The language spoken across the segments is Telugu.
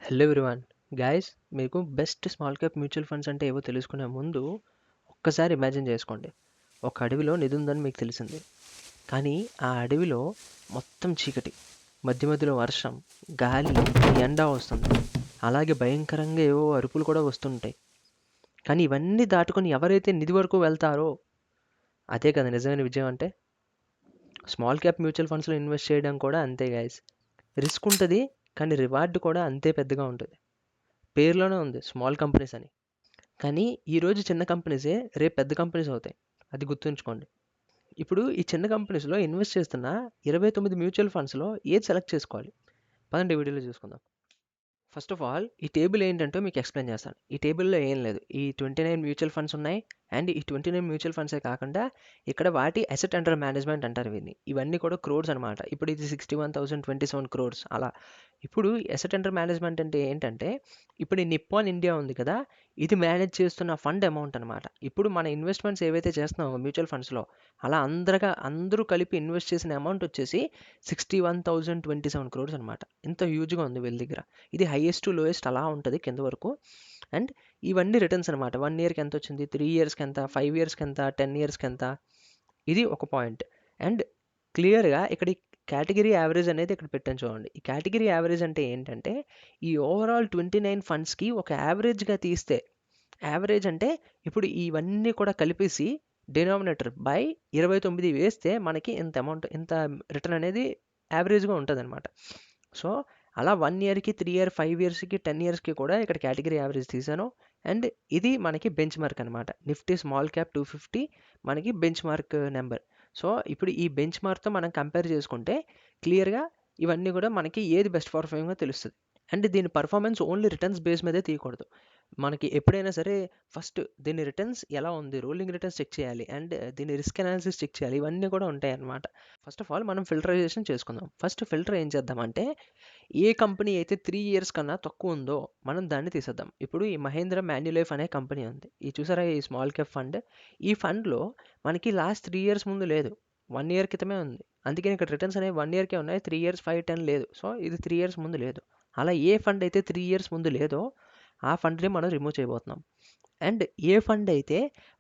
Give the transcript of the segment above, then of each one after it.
Hello everyone. గైస్, మీకు best small cap mutual funds అంటే ఏవో తెలుసుకునే ముందు ఒక్కసారి ఇమాజిన్ చేసుకోండి. ఒక అడవిలో నిధి ఉందని మీకు తెలిసింది. కానీ ఆ అడవిలో మొత్తం చీకటి, మధ్య మధ్యలో వర్షం, గాలి, ఎండ వస్తుంది. అలాగే భయంకరంగా ఏవో అరుపులు కూడా వస్తుంటాయి. కానీ ఇవన్నీ దాటుకొని ఎవరైతే నిధి వరకు వెళ్తారో అదే కదా నిజమైన విజయం అంటే. స్మాల్ క్యాప్ మ్యూచువల్ ఫండ్స్లో ఇన్వెస్ట్ చేయడం కూడా అంతే గైస్. రిస్క్ ఉంటుంది, కానీ రివార్డ్ కూడా అంతే పెద్దగా ఉంటుంది. పేరులోనే ఉంది స్మాల్ కంపెనీస్ అని. కానీ ఈరోజు చిన్న కంపెనీసే రేపు పెద్ద కంపెనీస్ అవుతాయి. అది గుర్తుంచుకోండి. ఇప్పుడు ఈ చిన్న కంపెనీస్లో ఇన్వెస్ట్ చేస్తున్న 29 మ్యూచువల్ ఫండ్స్లో ఏది సెలెక్ట్ చేసుకోవాలి? పదండి వీడియోలో చూసుకుందాం. ఫస్ట్ ఆఫ్ ఆల్ ఈ టేబుల్ ఏంటంటే మీకు ఎక్స్ప్లెయిన్ చేస్తాను. ఈ టేబుల్లో ఏం లేదు. ఈ 29 మ్యూచువల్ ఫండ్స్ ఉన్నాయి. అండ్ ఈ 29 మ్యూచువల్ ఫండ్సే కాకుండా ఇక్కడ వాటి అసెట్ అండర్ మేనేజ్మెంట్ అంటారు వీటిని. ఇవన్నీ కూడా క్రోర్స్ అనమాట. ఇప్పుడు ఇది 61,027 క్రోర్స్ అలా. ఇప్పుడు అసెట్ అండర్ మేనేజ్మెంట్ అంటే ఏంటంటే, ఇప్పుడు ఈ నిప్పాన్ ఇండియా ఉంది కదా, ఇది మేనేజ్ చేస్తున్న ఫండ్ అమౌంట్ అనమాట. ఇప్పుడు మన ఇన్వెస్ట్మెంట్స్ ఏవైతే చేస్తున్నామో మ్యూచువల్ ఫండ్స్లో, అలా అందరూ కలిపి ఇన్వెస్ట్ చేసిన అమౌంట్ వచ్చేసి 61,027 క్రోర్స్ అనమాట. ఇంత హ్యూజ్గా ఉంది వీళ్ళ దగ్గర. ఇది హైయెస్ట్ టు లోయెస్ట్ అలా ఉంటుంది కింద వరకు. అండ్ ఇవన్నీ రిటర్న్స్ అనమాట. 1 ఇయర్కి ఎంత వచ్చింది, 3 ఇయర్స్కి ఎంత, 5 ఇయర్స్కి ఎంత, 10 ఇయర్స్కి ఎంత. ఇది ఒక పాయింట్. అండ్ క్లియర్గా ఇక్కడ ఈ కేటగిరీ యావరేజ్ అనేది ఇక్కడ పెట్టాను చూడండి. ఈ కేటగిరీ యావరేజ్ అంటే ఏంటంటే, ఈ ఓవరాల్ 29 ఫండ్స్కి ఒక యావరేజ్గా తీస్తే, యావరేజ్ అంటే ఇప్పుడు ఇవన్నీ కూడా కలిపేసి డినామినేటర్ బై 29 వేస్తే మనకి ఇంత అమౌంట్, ఇంత రిటర్న్ అనేది యావరేజ్గా ఉంటుంది అనమాట. సో అలా 1 ఇయర్కి, 3 ఇయర్, 5 ఇయర్స్కి, 10 ఇయర్స్కి కూడా ఇక్కడ కేటగిరీ యావరేజ్ తీసాను. అండ్ ఇది మనకి బెంచ్ మార్క్ అనమాట. నిఫ్టీ స్మాల్ క్యాప్ 250 మనకి బెంచ్ మార్క్ నెంబర్. సో ఇప్పుడు ఈ బెంచ్ మార్క్తో మనం కంపేర్ చేసుకుంటే క్లియర్గా ఇవన్నీ కూడా మనకి ఏది బెస్ట్ పర్ఫార్మింగ్గా తెలుస్తుంది. అండ్ దీని పర్ఫార్మెన్స్ ఓన్లీ రిటర్న్స్ బేస్ మీదే తీయకూడదు. మనకి ఎప్పుడైనా సరే ఫస్ట్ దీని రిటర్న్స్ ఎలా ఉంది, రోలింగ్ రిటర్న్స్ చెక్ చేయాలి. అండ్ దీని రిస్క్ అనాలిసిస్ చెక్ చేయాలి. ఇవన్నీ కూడా ఉంటాయి అన్నమాట. ఫస్ట్ ఆఫ్ ఆల్ మనం ఫిల్టరైజేషన్ చేసుకుందాం. ఫస్ట్ ఫిల్టర్ ఏం చేద్దామంటే, ఏ కంపెనీ అయితే 3 ఇయర్స్ కన్నా తక్కువ ఉందో మనం దాన్ని తీసేద్దాం. ఇప్పుడు ఈ మహేంద్ర మాన్యులైఫ్ అనే కంపెనీ ఉంది. ఈ చూసారా ఈ స్మాల్ క్యాప్ ఫండ్. ఈ ఫండ్లో మనకి లాస్ట్ 3 ఇయర్స్ ముందు లేదు, 1 ఇయర్ క్రితమే ఉంది. అందుకని ఇక్కడ రిటర్న్స్ అనేవి 1 ఇయర్కే ఉన్నాయి, 3 ఇయర్స్, 5, 10 లేదు. సో ఇది 3 ఇయర్స్ ముందు లేదు. అలా ఏ ఫండ్ అయితే 3 ఇయర్స్ ముందు లేదో ఆ ఫండ్ని మనం రిమూవ్ చేయబోతున్నాం. అండ్ ఏ ఫండ్ అయితే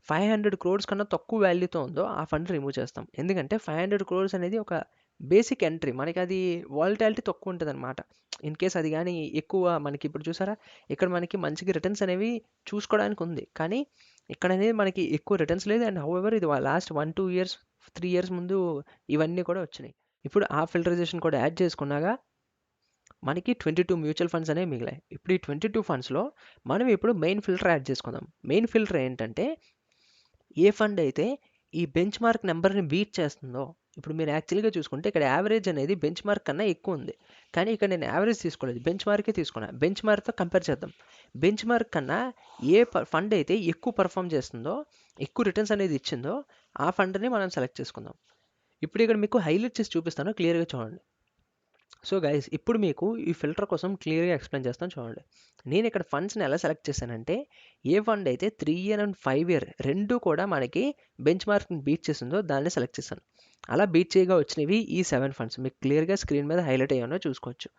500 క్రోర్స్ కన్నా తక్కువ వాల్యూతో ఉందో ఆ ఫండ్ రిమూవ్ చేస్తాం. ఎందుకంటే 500 క్రోర్స్ అనేది ఒక బేసిక్ ఎంట్రీ. మనకి అది వాలటాలిటీ తక్కువ ఉంటుంది అనమాట. ఇన్ కేస్ అది కానీ ఎక్కువ మనకి ఇప్పుడు చూసారా, ఇక్కడ మనకి మంచిగా రిటర్న్స్ అనేవి చూసుకోవడానికి ఉంది. కానీ ఇక్కడ అనేది మనకి ఎక్కువ రిటర్న్స్ లేదు. అండ్ హౌఎవర్ ఇది లాస్ట్ 1-2 ఇయర్స్, 3 ఇయర్స్ ముందు ఇవన్నీ కూడా వచ్చినాయి. ఇప్పుడు ఆ ఫిల్టరైజేషన్ కూడా యాడ్ చేసుకున్నాక మనకి 22 మ్యూచువల్ ఫండ్స్ అనేవి మిగిలాయి. ఇప్పుడు ఈ 22 ఫండ్స్లో మనం ఇప్పుడు మెయిన్ ఫిల్టర్ యాడ్ చేసుకుందాం. మెయిన్ ఫిల్టర్ ఏంటంటే, ఏ ఫండ్ అయితే ఈ బెంచ్ మార్క్ నెంబర్ని బీట్ చేస్తుందో. ఇప్పుడు మీరు యాక్చువల్గా చూసుకుంటే ఇక్కడ యావరేజ్ అనేది బెంచ్ మార్క్ కన్నా ఎక్కువ ఉంది. కానీ ఇక్కడ నేను యావరేజ్ తీసుకోలేదు, బెంచ్ మార్కే తీసుకున్నా. బెంచ్ మార్క్తో కంపేర్ చేద్దాం. బెంచ్ మార్క్ కన్నా ఏ ఫండ్ అయితే ఎక్కువ పర్ఫామ్ చేస్తుందో, ఎక్కువ రిటర్న్స్ అనేది ఇచ్చిందో ఆ ఫండ్ని మనం సెలెక్ట్ చేసుకుందాం. ఇప్పుడు ఇక్కడ మీకు హైలైట్ చేసి చూపిస్తాను, క్లియర్గా చూడండి. సో గైస్, ఇప్పుడు మీకు ఈ ఫిల్టర్ కోసం క్లియర్గా ఎక్స్ప్లెయిన్ చేస్తాను చూడండి. నేను ఇక్కడ ఫండ్స్ని ఎలా సెలెక్ట్ చేశానంటే, ఏ ఫండ్ అయితే 3 ఇయర్ అండ్ 5 ఇయర్ రెండు కూడా మనకి బెంచ్ మార్క్ని బీట్ చేసిందో దాన్ని సెలెక్ట్ చేశాను. అలా బీట్ చేయగా వచ్చినవి ఈ 7 ఫండ్స్. మీకు క్లియర్గా స్క్రీన్ మీద హైలైట్ అయ్యానో చూసుకోవచ్చు.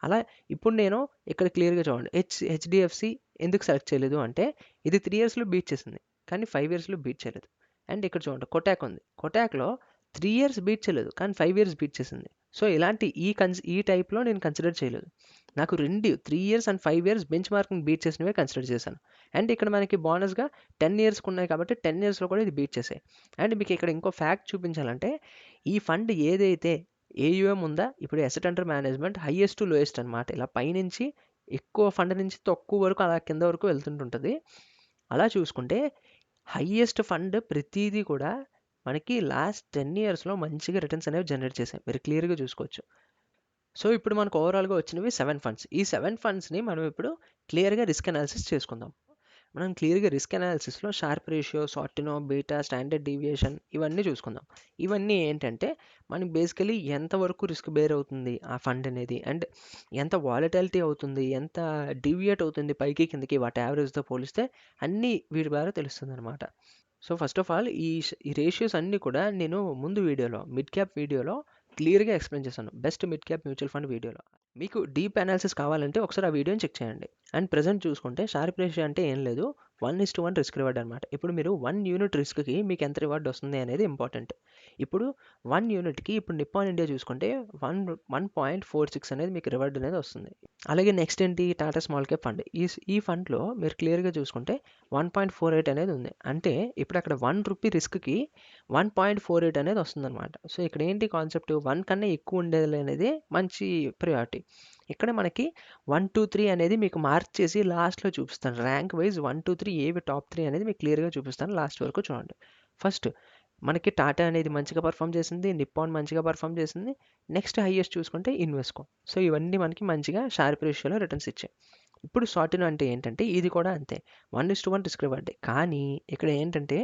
అలా ఇప్పుడు నేను ఇక్కడ క్లియర్గా చూడండి. హెచ్డిఎఫ్సి ఎందుకు సెలెక్ట్ చేయలేదు అంటే, ఇది 3 ఇయర్స్లో బీట్ చేసింది కానీ 5 ఇయర్స్లో బీట్ చేయలేదు. అండ్ ఇక్కడ చూడండి, కొటాక్ ఉంది. కొటాక్లో 3 ఇయర్స్ బీట్ చేయలేదు కానీ 5 ఇయర్స్ బీట్ చేసింది. సో ఇలాంటి ఈ టైప్లో నేను కన్సిడర్ చేయలేదు. నాకు 3 ఇయర్స్ అండ్ 5 ఇయర్స్ బెంచ్ మార్క్ని బీట్ చేసినవే కన్సిడర్ చేశాను. అండ్ ఇక్కడ మనకి బోనస్గా 10 ఇయర్స్కి ఉన్నాయి కాబట్టి 10 ఇయర్స్లో కూడా ఇది బీట్ చేసాయి. అండ్ మీకు ఇక్కడ ఇంకో ఫ్యాక్ట్ చూపించాలంటే, ఈ ఫండ్ ఏదైతే ఏయుఎం ఉందా, ఇప్పుడు asset under management highest to lowest అనమాట. ఇలా పైనుంచి ఎక్కువ ఫండ్ నుంచి తక్కువ వరకు అలా కింద వరకు వెళ్తుంటుంటుంది. అలా చూసుకుంటే హైయెస్ట్ ఫండ్ ప్రతిదీ కూడా మనకి లాస్ట్ 10 ఇయర్స్లో మంచిగా రిటర్న్స్ అనేవి జనరేట్ చేసాయి. మీరు క్లియర్గా చూసుకోవచ్చు. సో ఇప్పుడు మనకు ఓవరాల్గా వచ్చినవి 7 ఫండ్స్. ఈ 7 ఫండ్స్ని మనం ఇప్పుడు క్లియర్గా రిస్క్ అనాలిసిస్ చేసుకుందాం. మనం క్లియర్గా రిస్క్ అనాలిసిస్లో Sharpe ratio, Sortino, beta, standard deviation ఇవన్నీ చూసుకుందాం. ఇవన్నీ ఏంటంటే మనకి బేసికలీ ఎంతవరకు రిస్క్ బేర్ అవుతుంది ఆ ఫండ్ అనేది, అండ్ ఎంత వాలటాలిటీ అవుతుంది, ఎంత డీవియేట్ అవుతుంది పైకి కిందకి వాటి యావరేజ్తో పోలిస్తే, అన్నీ వీటి ద్వారా తెలుస్తుంది అనమాట. సో ఫస్ట్ ఆఫ్ ఆల్ ఈ రేషియోస్ అన్నీ కూడా నేను ముందు వీడియోలో మిడ్ క్యాప్ వీడియోలో క్లియర్గా ఎక్స్ప్లెయిన్ చేశాను, best mid cap mutual fund వీడియోలో. మీకు డీప్ అనాలిసిస్ కావాలంటే ఒకసారి ఆ వీడియోని చెక్ చేయండి. అండ్ ప్రెజెంట్ చూసుకుంటే షార్ప్ రేషియో అంటే ఏం లేదు, 1:1 రిస్క్ రివార్డ్ అనమాట. ఇప్పుడు మీరు 1 యూనిట్ రిస్క్‌కి మీకు ఎంత రివార్డ్ వస్తుంది అనేది ఇంపార్టెంట్. ఇప్పుడు 1 యూనిట్‌కి ఇప్పుడు నిప్పాన్ ఇండియా చూసుకుంటే 1.46 అనేది మీకు రివార్డ్ అనేది వస్తుంది. అలాగే నెక్స్ట్ ఏంటి, టాటా స్మాల్ క్యాప్ ఫండ్. ఈ ఫండ్‌లో మీరు క్లియర్‌గా చూసుకుంటే 1.48 అనేది ఉంది. అంటే ఇప్పుడు అక్కడ 1 రూపీ రిస్క్‌కి 1.48 అనేది వస్తుందన్నమాట. సో ఇక్కడ ఏంటి కాన్సెప్ట్, 1 కన్నా ఎక్కువ ఉండేది అనేది మంచి ప్రయారిటీ. ఇక్కడ మనకి 1, 2, 3 అనేది మీకు మార్క్ చేసి లాస్ట్‌లో చూపిస్తాను. ర్యాంక్ వైజ్ 1, 2, 3 ఏవి టాప్ 3 అనేది మీకు క్లియర్‌గా చూపిస్తాను. లాస్ట్ వరకు చూడండి. ఫస్ట్ మనకి టాటా అనేది మంచిగా పర్ఫామ్ చేసింది. నిప్పాన్ మంచిగా పర్ఫామ్ చేసింది. నెక్స్ట్ హైయెస్ట్ చూసుకుంటే ఇన్వెస్కో. సో ఇవన్నీ మనకి మంచిగా షార్ప్ రేషియోలో రిటర్న్స్ ఇచ్చాయి. ఇప్పుడు షార్టిన్ అంటే ఏంటంటే ఇది కూడా అంతే, 1:1 రిస్క్ రివార్డ్. కానీ ఇక్కడ ఏంటంటే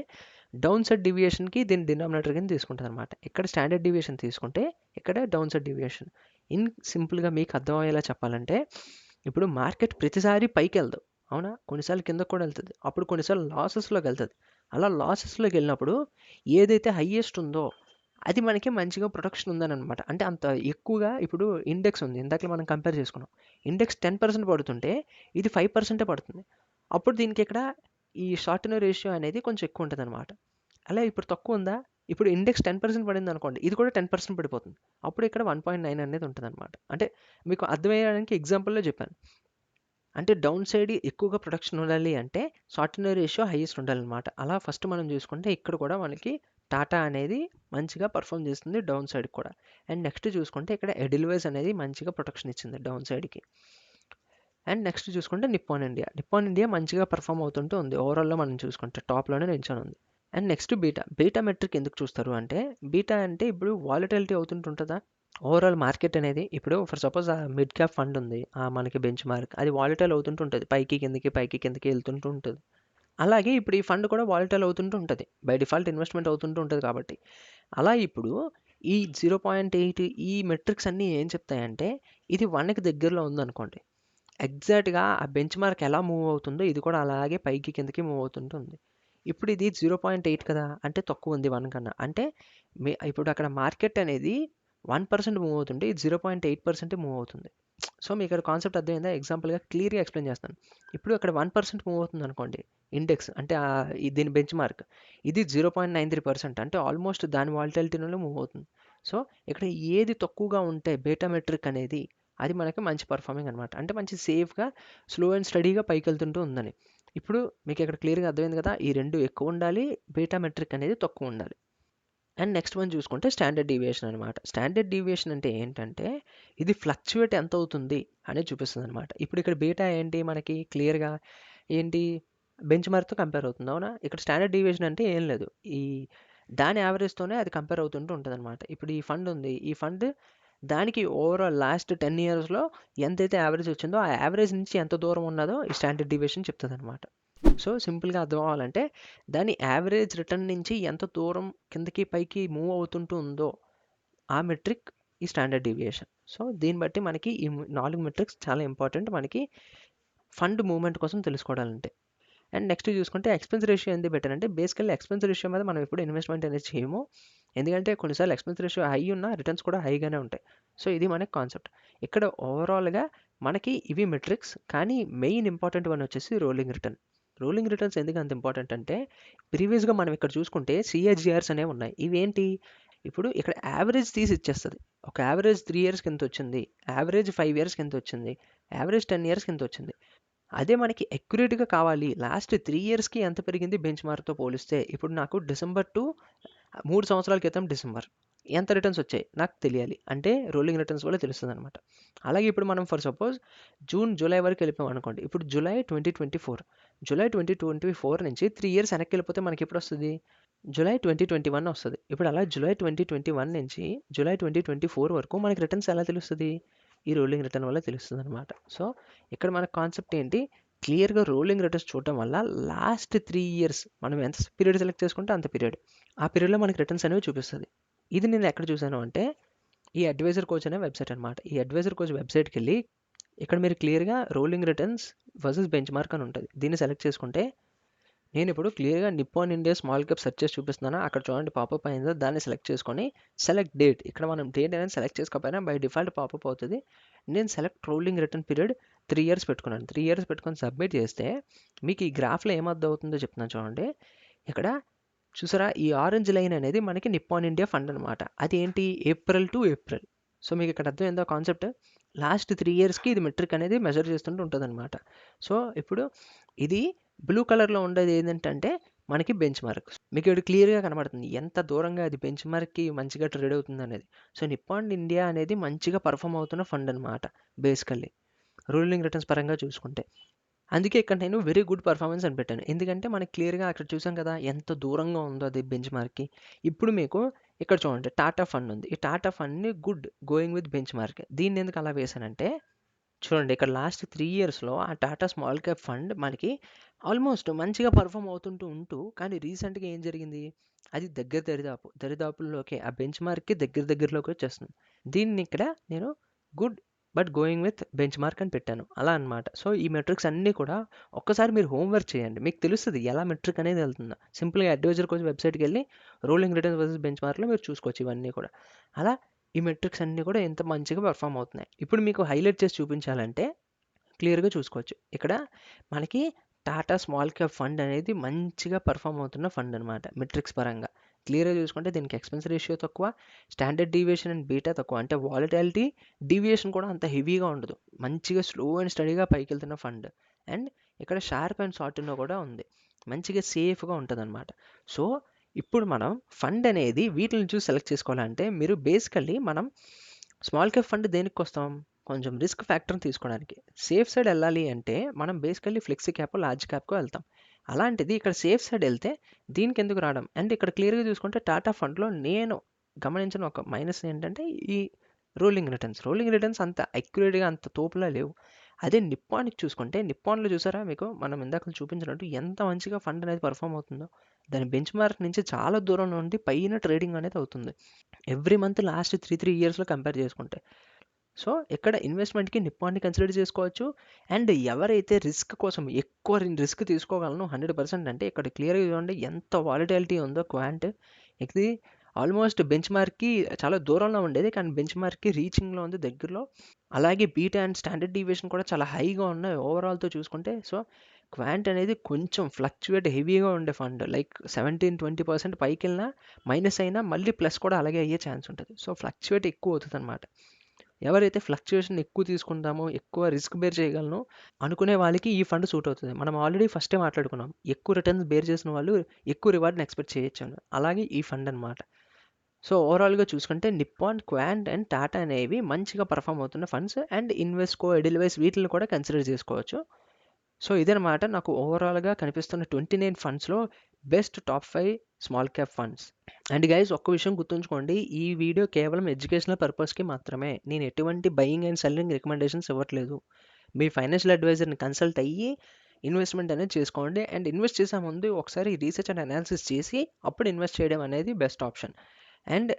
డౌన్ సైడ్ డివియేషన్కి దీని డినామినేటర్ కింద తీసుకుంటుంది అనమాట. ఇక్కడ స్టాండర్డ్ డివియేషన్ తీసుకుంటే ఇక్కడ డౌన్ సైడ్ డివియేషన్. సింపుల్గా మీకు అర్థమయ్యేలా చెప్పాలంటే ఇప్పుడు మార్కెట్ ప్రతిసారి పైకి వెళ్దు, అవునా, కొన్నిసార్లు కిందకు కూడా వెళ్తుంది, అప్పుడు కొన్నిసార్లు లాసెస్లోకి వెళ్తుంది. అలా లాసెస్లోకి వెళ్ళినప్పుడు ఏదైతే హైయెస్ట్ ఉందో అది మనకి మంచిగా ప్రొటెక్షన్ ఉందని అనమాట. అంటే అంత ఎక్కువగా ఇప్పుడు ఇండెక్స్ ఉంది, ఇందాక మనం కంపేర్ చేసుకున్నాం. ఇండెక్స్ 10% పడుతుంటే ఇది 5% పడుతుంది. అప్పుడు దీనికి ఇక్కడ ఈ షార్టన్ రేషియో అనేది కొంచెం ఎక్కువ ఉంటుంది అనమాట. అలా ఇప్పుడు తక్కువ ఉందా, ఇప్పుడు ఇండెక్స్ 10% పడింది అనుకోండి, ఇది కూడా 10% పడిపోతుంది. అప్పుడు ఇక్కడ 1.9 అనేది ఉంటుంది అనమాట. అంటే మీకు అర్థమయ్యడానికి ఎగ్జాంపుల్లో చెప్పాను. అంటే డౌన్ సైడ్ ఎక్కువగా ప్రొడక్షన్ ఉండాలి అంటే షార్టన్ రేషియో హైయెస్ట్ ఉండాలన్నమాట. అలా ఫస్ట్ మనం చూసుకుంటే ఇక్కడ కూడా మనకి టాటా అనేది మంచిగా పర్ఫామ్ చేస్తుంది డౌన్ సైడ్ కూడా. అండ్ నెక్స్ట్ చూసుకుంటే ఇక్కడ ఎడిల్వైస్ అనేది మంచిగా ప్రొటెక్షన్ ఇచ్చింది డౌన్ సైడ్కి. అండ్ నెక్స్ట్ చూసుకుంటే నిప్పాన్ ఇండియా మంచిగా పర్ఫామ్ అవుతుంటూ ఉంది. ఓవరాల్లో మనం చూసుకుంటే టాప్లోనే నిల్చొని ఉంది. అండ్ నెక్స్ట్ బీటా మెట్రిక్ ఎందుకు చూస్తారు అంటే, బీటా అంటే ఇప్పుడు వాలటిలిటీ అవుతుంటుంటుందా ఓవరాల్ మార్కెట్ అనేది. ఇప్పుడు ఫర్ సపోజ్ ఆ మిడ్ క్యాప్ ఫండ్ ఉంది, మనకి బెంచ్ మార్క్, అది వాలటైల్ అవుతుంటూ ఉంటుంది, పైకి కిందకి వెళ్తుంటూ ఉంటుంది. అలాగే ఇప్పుడు ఈ ఫండ్ కూడా వాలటైల్ అవుతుంటూ ఉంటుంది, బై డిఫాల్ట్ ఇన్వెస్ట్మెంట్ అవుతుంటూ ఉంటుంది కాబట్టి. అలా ఇప్పుడు ఈ 0.8 ఈ మెట్రిక్స్ అన్నీ ఏం చెప్తాయంటే, ఇది 1కి దగ్గరలో ఉందనుకోండి, ఎగ్జాక్ట్గా ఆ బెంచ్ మార్క్ ఎలా మూవ్ అవుతుందో ఇది కూడా అలాగే పైకి కిందకి మూవ్ అవుతుంటుంది. ఇప్పుడు ఇది 0.8 కదా, అంటే తక్కువ ఉంది 1 కన్నా. అంటే ఇప్పుడు అక్కడ మార్కెట్ అనేది 1% మూవ్ అవుతుంటే ఇది 0.8% మూవ్ అవుతుంది. సో మీకు ఇక్కడ కాన్సెప్ట్ అర్థమైందా? ఎగ్జాంపుల్గా క్లియర్గా ఎక్స్ప్లెయిన్ చేస్తాను. ఇప్పుడు అక్కడ 1% మూవ్ అవుతుంది అనుకోండి ఇండెక్స్, అంటే దీని బెంచ్ మార్క్, ఇది 0.93%, అంటే ఆల్మోస్ట్ దాని వాలిటాలిటీలో మూవ్ అవుతుంది. సో ఇక్కడ ఏది తక్కువగా ఉంటే బీటా మెట్రిక్ అనేది అది మనకి మంచి పర్ఫార్మింగ్ అనమాట. అంటే మంచి సేఫ్గా స్లో అండ్ స్టడీగా పైకి వెళ్తుంటూ ఉందని. ఇప్పుడు మీకు ఇక్కడ క్లియర్గా అర్థమైంది కదా, ఈ రెండు ఎక్కువ ఉండాలి, బీటా మెట్రిక్ అనేది తక్కువ ఉండాలి. అండ్ నెక్స్ట్ వన్ చూసుకుంటే స్టాండర్డ్ డీవియేషన్ అనమాట. స్టాండర్డ్ డీవియేషన్ అంటే ఏంటంటే ఇది ఫ్లక్చువేట్ ఎంత అవుతుంది అనేది చూపిస్తుంది అనమాట. ఇప్పుడు ఇక్కడ బీటా ఏంటి మనకి క్లియర్గా ఏంటి, బెంచ్ మార్క్తో కంపేర్ అవుతుంది, అవునా. ఇక్కడ స్టాండర్డ్ డీవియేషన్ అంటే ఏం లేదు, ఈ దాని యావరేజ్తోనే అది కంపేర్ అవుతుంటూ ఉంటుంది అనమాట. ఇప్పుడు ఈ ఫండ్ ఉంది, ఈ ఫండ్ దానికి ఓవరాల్ లాస్ట్ 10 ఇయర్స్లో ఎంతైతే యావరేజ్ వచ్చిందో ఆ యావరేజ్ నుంచి ఎంత దూరం ఉన్నదో ఈ స్టాండర్డ్ డీవియేషన్ చెప్తుంది అనమాట. సో సింపుల్గా అర్థం అవ్వాలంటే దాని యావరేజ్ రిటర్న్ నుంచి ఎంత దూరం కిందకి పైకి మూవ్ అవుతుంటూ ఉందో ఆ మెట్రిక్ ఈ స్టాండర్డ్ డీవియేషన్. సో దీన్ని బట్టి మనకి ఈ 4 మెట్రిక్స్ చాలా ఇంపార్టెంట్ మనకి ఫండ్ మూవ్మెంట్ కోసం తెలుసుకోవాలంటే. అండ్ నెక్స్ట్ చూసుకుంటే ఎక్స్పెన్స్ రేషియో ఎందుకు బెటర్ అంటే, బేసికల్లీ ఎక్స్పెన్స్ రేషియో మీద మనం ఎప్పుడు ఇన్వెస్ట్మెంట్ అనేది చేయము. ఎందుకంటే కొన్నిసార్లు ఎక్స్పెన్స్ రేషియో హై ఉన్న రిటర్న్స్ కూడా హైగానే ఉంటాయి. సో ఇది మనకి కాన్సెప్ట్. ఇక్కడ ఓవరాల్గా మనకి ఇవి మెట్రిక్స్, కానీ మెయిన్ ఇంపార్టెంట్ వన్ వచ్చేసి రోలింగ్ రిటర్న్. రోలింగ్ రిటర్న్స్ ఎందుకు అంత ఇంపార్టెంట్ అంటే, ప్రీవియస్గా మనం ఇక్కడ చూసుకుంటే సిఏజిఆర్స్ అనేవి ఉన్నాయి. ఇవేంటి, ఇప్పుడు ఇక్కడ యావరేజ్ తీసి ఇచ్చేస్తుంది. ఒక యావరేజ్ 3 ఇయర్స్కి ఎంత వచ్చింది, యావరేజ్ 5 ఇయర్స్కి ఎంత వచ్చింది, యావరేజ్ 10 ఇయర్స్కి ఎంత వచ్చింది. అదే మనకి అక్యురేట్గా కావాలి, లాస్ట్ 3 ఇయర్స్కి ఎంత పెరిగింది బెంచ్ మార్క్తో పోలిస్తే, ఇప్పుడు నాకు డిసెంబర్ టు 3 సంవత్సరాల క్రితం డిసెంబర్ ఎంత రిటర్న్స్ వచ్చాయి నాకు తెలియాలి, అంటే రోలింగ్ రిటర్న్స్ వల్ల తెలుస్తుంది అనమాట. అలాగే ఇప్పుడు మనం ఫర్ సపోజ్ జూలై వరకు వెళ్ళిపోయాం అనుకోండి, ఇప్పుడు జూలై 2024 నుంచి 3 ఇయర్స్ వెనక్కి వెళ్ళిపోతే మనకి ఎప్పుడు వస్తుంది, జూలై 2021 వస్తుంది. ఇప్పుడు అలా జూలై 2021 నుంచి జూలై 2024 వరకు మనకి రిటర్న్స్ ఎలా తెలుస్తుంది, ఈ రోలింగ్ రిటర్న్ వల్ల తెలుస్తుంది అనమాట. సో ఇక్కడ మన కాన్సెప్ట్ ఏంటి, క్లియర్గా రోలింగ్ రిటర్న్స్ చూడటం వల్ల లాస్ట్ 3 ఇయర్స్ మనం ఎంత పీరియడ్ సెలెక్ట్ చేసుకుంటే అంత పీరియడ్, ఆ పీరియడ్లో మనకి రిటర్న్స్ అనేవి చూపిస్తుంది. ఇది నేను ఎక్కడ చూసాను అంటే ఈ అడ్వైజర్ కోచ్ అనే వెబ్సైట్ అనమాట. ఈ అడ్వైజర్ కోచ్ వెబ్సైట్కి వెళ్ళి ఇక్కడ మీరు క్లియర్గా rolling returns versus bench mark అని ఉంటుంది, దీన్ని సెలెక్ట్ చేసుకుంటే నేను ఇప్పుడు క్లియర్‌గా Nippon India small cap search చేసి చూపిస్తున్నాను. అక్కడ చూడండి పాపప్ అయిందో దాన్ని సెలెక్ట్ చేసుకొని సెలెక్ట్ డేట్. ఇక్కడ మనం డేట్ అనేది సెలెక్ట్ చేసుకోకపోయినా బై డిఫాల్ట్ పాపప్ అవుతది. నేను select rolling return period 3 years పెట్టుకున్నాను. 3 ఇయర్స్ పెట్టుకొని సబ్మిట్ చేస్తే మీకు ఈ గ్రాఫ్‌లో ఏమర్థమవుతుందో చెప్తున్నాను చూడండి. ఇక్కడ చూసారా ఈ ఆరెంజ్ లైన్ అనేది మనకి నిప్పాన్ ఇండియా ఫండ్ అనమాట. అది ఏంటి ఏప్రిల్ టు ఏప్రిల్. సో మీకు ఇక్కడ అర్థమైందా కాన్సెప్ట్? లాస్ట్ 3 ఇయర్స్‌కి ఇది మెట్రిక్ అనేది మెజర్ చేస్తుంటూ ఉంటదనమాట. సో ఇప్పుడు ఇది బ్లూ కలర్‌లో ఉండేది ఏంటంటే మనకి బెంచ్ మార్క్. మీకు ఇక్కడ క్లియర్‌గా కనబడుతుంది. ఎంత దూరంగా అది బెంచ్ మార్క్‌కి మంచిగా ట్రేడ్ అవుతుందనేది. సో నిప్పాన్ ఇండియా అనేది మంచిగా పర్ఫార్మ్ అవుతున్న ఫండ్ అనమాట బేసికల్లీ. రూలింగ్ రిటర్న్స్ పరంగా చూసుకుంటే. అందుకే ఇక్కడ నేను వెరీ గుడ్ పర్ఫార్మెన్స్ అని పెట్టాను. ఎందుకంటే మనకి క్లియర్‌గా అక్కడ చూసాం కదా! ఎంత దూరంగా ఉందో అది బెంచ్ మార్క్‌కి. ఇప్పుడు మీకు ఇక్కడ చూడండి టాటా ఫండ్ ఉంది. ఈ టాటా ఫండ్‌ని good going with bench mark. దీన్ని ఎందుకు అలా వేశానంటే చూడండి ఇక్కడ లాస్ట్ 3 ఇయర్స్‌లో ఆ టాటా స్మాల్ క్యాప్ ఫండ్ మనకి ఆల్మోస్ట్ మంచిగా పర్ఫార్మ్ అవుతుంటూ కానీ రీసెంట్‌గా ఏం జరిగింది? అది దరిదాపుల్లోకి ఆ బెంచ్ మార్క్‌కి దగ్గరలోకి వచ్చేస్తుంది. దీన్ని ఇక్కడ నేను good but going with bench mark అని పెట్టాను. అలా అన్నమాట. సో ఈ మెట్రిక్స్ అన్నీ కూడా ఒక్కసారి మీరు హోంవర్క్ చేయండి. మీకు తెలుస్తది ఎలా మెట్రిక్ అనేది వెళ్తుందో. సింపుల్‌గా అడ్వైజర్ కోసం వెబ్‌సైట్‌కెళ్ళి రోలింగ్ రిటర్న్స్ వర్సెస్ బెంచ్ మార్క్‌లో మీరు చూసుకోవచ్చు ఇవన్నీ కూడా. అలా ఈ మెట్రిక్స్ అన్నీ కూడా ఎంత మంచిగా పెర్ఫార్మ్ అవుతున్నాయి. ఇప్పుడు మీకు హైలైట్ చేసి చూపించాలంటే క్లియర్‌గా చూసుకోవచ్చు. ఇక్కడ మనకి టాటా స్మాల్ క్యాప్ ఫండ్ అనేది మంచిగా పెర్ఫార్మ్ అవుతున్న ఫండ్ అనమాట మెట్రిక్స్ పరంగా. క్లియర్‌గా చూసుకుంటే దీనికి ఎక్స్‌పెన్స్ రేషియో తక్కువ, స్టాండర్డ్ డీవియేషన్ అండ్ బీటా తక్కువ. అంటే వాలటాలిటీ, డీవియేషన్ కూడా అంత హెవీగా ఉండదు. మంచిగా స్లో అండ్ స్టడీగా పైకెళ్తున్న ఫండ్. అండ్ ఇక్కడ షార్ప్ అండ్ షార్ట్‌లో కూడా ఉంది. మంచిగా సేఫ్‌గా ఉంటదనమాట. సో ఇప్పుడు మనం ఫండ్ అనేది వీటిని చూసి సెలెక్ట్ చేసుకోవాలంటే మీరు బేసికల్లీ మనం స్మాల్ క్యాప్ ఫండ్ దేనికొస్తాం? కొంచెం రిస్క్ ఫ్యాక్టర్‌ని తీసుకోవడానికి. సేఫ్ సైడ్ ఎళ్ళాలి అంటే మనం బేసికల్లీ ఫ్లెక్సీ క్యాపో, లార్జ్ క్యాప్‌కో వెళ్తాం. అలాంటిది ఇక్కడ సేఫ్ సైడ్ ఎళ్తే దీనికెందుకు రావడం? అండ్ ఇక్కడ క్లియర్‌గా చూసుకుంటే టాటా ఫండ్‌లో నేను గమనించిన ఒక మైనస్ ఏంటంటే ఈ రోలింగ్ రిటర్న్స్. రోలింగ్ రిటర్న్స్ అంత అక్యురేట్‌గా అంత తోపులా లేవు. అదే నిప్పాన్‌కి చూసుకుంటే నిప్పాన్‌లో చూసారా మీకు మనం ఇందాకల చూపించినట్టు ఎంత మంచిగా ఫండ్ అనేది పెర్ఫార్మ్ అవుతుందో. దాని బెంచ్ మార్క్ నుంచి చాలా దూరంలో ఉండి పైన ట్రేడింగ్ అనేది అవుతుంది. ఎవ్రీ మంత్ లాస్ట్ 3 ఇయర్స్‌లో కంపేర్ చేసుకుంటే. సో ఇక్కడ ఇన్వెస్ట్మెంట్‌కి నిప్పాన్‌ని కన్సిడర్ చేసుకోవచ్చు. అండ్ ఎవరైతే రిస్క్ కోసం ఎక్కువ రిస్క్ తీసుకోగలను 100% అంటే ఇక్కడ క్లియర్‌గా చూడండి ఎంత వాలటాలిటీ ఉందో క్వాంట్. ఇది ఆల్మోస్ట్ బెంచ్ మార్క్‌కి చాలా దూరంలో ఉండేది. కానీ బెంచ్ మార్క్‌కి రీచింగ్‌లో ఉంది దగ్గరలో. అలాగే బీటా అండ్ స్టాండర్డ్ డీవియేషన్ కూడా చాలా హైగా ఉన్నాయి ఓవరాల్‌తో చూసుకుంటే. సో క్వాంట్ అనేది కొంచెం ఫ్లక్చుయేట్ హెవీగా ఉండే ఫండ్. లైక్ 17-20% పైకెళ్ళినా మైనస్ అయినా మళ్ళీ ప్లస్ కూడా అలాగే అయ్యే ఛాన్స్ ఉంటది. సో ఫ్లక్చుయేట్ ఎక్కువ అవుతదనమాట. ఎవరైతే ఫ్లక్చుయేషన్ ఎక్కువ తీసుకుంటామో, ఎక్కువ రిస్క్ బేర్ చేయగలను అనుకునే వాళ్ళకి ఈ ఫండ్ సూట్ అవుతది. మనం ఆల్రెడీ ఫస్టే మాట్లాడుకున్నాం. ఎక్కువ రిటర్న్స్ బేర్ చేసిన వాళ్ళు ఎక్కువ రివార్డ్‌ని ఎక్స్‌పెక్ట్ చేయొచ్చని. అలాగే ఈ ఫండ్ అనమాట. సో ఓవరాల్‌గా చూసుకుంటే నిప్పాన్, క్వాంట్ అండ్ టాటా అనేవి మంచిగా పెర్ఫార్మ్ అవుతున్న ఫండ్స్. అండ్ ఇన్వెస్ట్‌కో, ఎడిల్‌వైస్ వీటిల్ని కూడా కన్సిడర్ చేసుకోవచ్చు. సో ఇదనమాట నాకు ఓవరాల్‌గా కనిపిస్తున్న 29 ఫండ్స్‌లో best top 5 small cap funds. And guys ఒక్క విషయం గుర్తుంచుకోండి. ఈ వీడియో కేవలం ఎడ్యుకేషనల్ పర్పస్‌కి మాత్రమే. నేను ఎటువంటి బయింగ్ అండ్ సెల్లింగ్ రికమెండేషన్స్ ఇవ్వట్లేదు. మీ ఫైనాన్షియల్ అడ్వైజర్‌ని కన్సల్ట్ అయ్యి ఇన్వెస్ట్‌మెంట్ అనేది చేసుకోండి. అండ్ ఇన్వెస్ట్ చేసే ముందు ఒకసారి రీసెర్చ్ అండ్ అనాలిసిస్ చేసి అప్పుడు ఇన్వెస్ట్ చేయడం అనేది బెస్ట్ ఆప్షన్. అండ్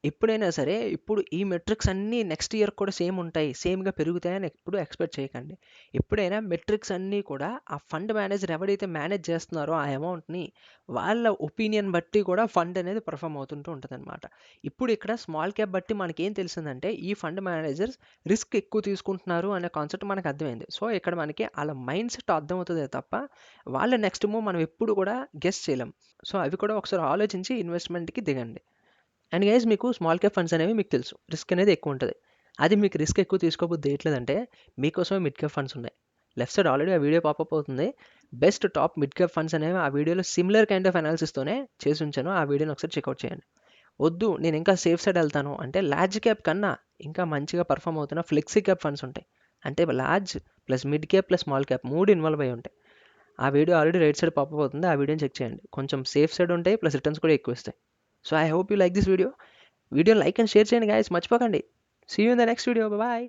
ఎప్పుడైనా సరే ఇప్పుడు ఈ మెట్రిక్స్ అన్నీ నెక్స్ట్ ఇయర్ కూడా సేమ్ ఉంటాయి. సేమ్‌గా పెరుగుతాయని ఎప్పుడు ఎక్స్‌పెక్ట్ చేయకండి. ఎప్పుడైనా మెట్రిక్స్ అన్నీ కూడా ఆ ఫండ్ మేనేజర్ ఎవరైతే మేనేజ్ చేస్తున్నారో ఆ అమౌంట్‌ని వాళ్ళ ఒపీనియన్ బట్టి కూడా ఫండ్ అనేది పెర్ఫార్మ్ అవుతుంటూ ఉంటదనమాట. ఇప్పుడు ఇక్కడ స్మాల్ క్యాప్ బట్టి మనకేం తెలిసిందంటే ఈ ఫండ్ మేనేజర్స్ రిస్క్ ఎక్కువ తీసుకుంటున్నారు అనే కాన్సెప్ట్ మనకు అర్థమైంది. సో ఇక్కడ మనకి ఆళ్ళ మైండ్ సెట్ అర్థమవుతదే తప్ప వాళ్ళ నెక్స్ట్ మూవ్ మనం ఎప్పుడు కూడా గెస్ చేయలేం. సో అవి కూడా ఒకసారి ఆలోచించి ఇన్వెస్ట్‌మెంట్‌కి దిగండి. అండ్ గైస్ మీకు స్మాల్ క్యాప్ ఫండ్స్ అనేవి మీకు తెలుసు. రిస్క్ అనేది ఎక్కువ ఉంటది. అది మీకు రిస్క్ ఎక్కువ తీసుకోబుద్ధి ఎయట్లేదంటే మీకోసమే మిడ్ క్యాప్ ఫండ్స్ ఉన్నాయి. లెఫ్ట్ సైడ్ ఆల్రెడీ ఆ వీడియో పాపప్ అవుతుంది. Best top mid cap funds అనేవి ఆ వీడియోలో సిమిలర్ కైండ్ ఆఫ్ అనాలిసిస్‌తోనే చేసి ఉంచాను. ఆ వీడియోని ఒకసారి చెక్‌ఔట్ చేయండి. వద్దు నేను ఇంకా సేఫ్ సైడ్ ఎళ్తాను అంటే లార్జ్ క్యాప్ కన్నా ఇంకా మంచిగా పెర్ఫార్మ్ అవుతున్న ఫ్లెక్సీ క్యాప్ ఫండ్స్ ఉంటాయి. అంటే large plus mid cap plus small cap 3 involve అయ్యి ఉంటాయి. ఆ video already right side popup అవుతుంది. ఆ వీడియోని చెక్ చేయండి. కొంచెం సేఫ్ సైడ్ ఉంటాయి. ప్లస్ రిటర్న్స్ కూడా ఎక్కువ ఇస్తాయి. So I hope you like this video. వీడియోని లైక్ అండ్ షేర్ చేయండి గైస్ మర్చిపోకండి. See you in the next video. Bye.